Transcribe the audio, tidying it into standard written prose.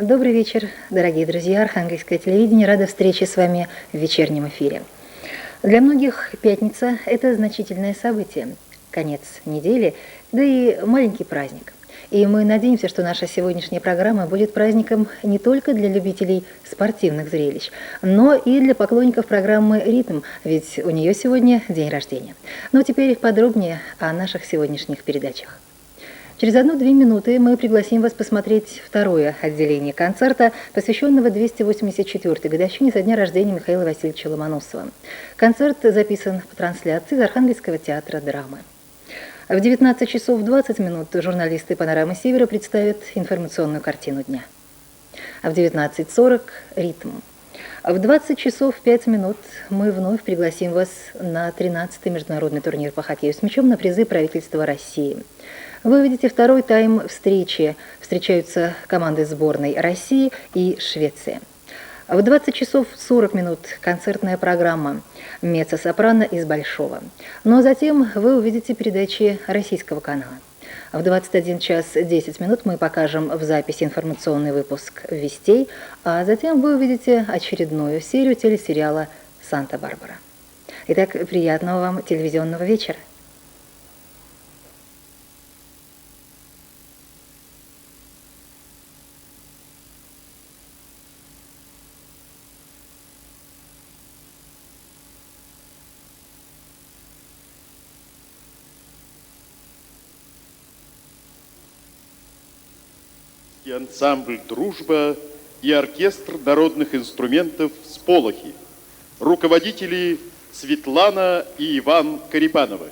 Добрый вечер, дорогие друзья. Архангельское телевидение рада встрече с вами в вечернем эфире. Для многих пятница – это значительное событие, конец недели, да и маленький праздник. И мы надеемся, что наша сегодняшняя программа будет праздником не только для любителей спортивных зрелищ, но и для поклонников программы «Ритм», ведь у нее сегодня день рождения. Ну а теперь подробнее о наших сегодняшних передачах. Через 1-2 минуты мы пригласим вас посмотреть второе отделение концерта, посвященного 284-й годовщине со дня рождения Михаила Васильевича Ломоносова. Концерт записан по трансляции из Архангельского театра драмы. В 19 часов 20 минут журналисты «Панорамы Севера» представят информационную картину дня. А в 19:40 «Ритм». В 20 часов 5 минут мы вновь пригласим вас на 13-й международный турнир по хоккею с мячом на призы правительства России. Вы увидите второй тайм встречи. Встречаются команды сборной России и Швеции. В 20 часов 40 минут концертная программа «Меццо-сопрано» из Большого. Но затем вы увидите передачи российского канала. В 21 час 10 минут мы покажем в записи информационный выпуск «Вестей», а затем вы увидите очередную серию телесериала «Санта-Барбара». Итак, приятного вам телевизионного вечера. И ансамбль «Дружба» и оркестр народных инструментов «Сполохи». Руководители Светлана и Иван Карипановы.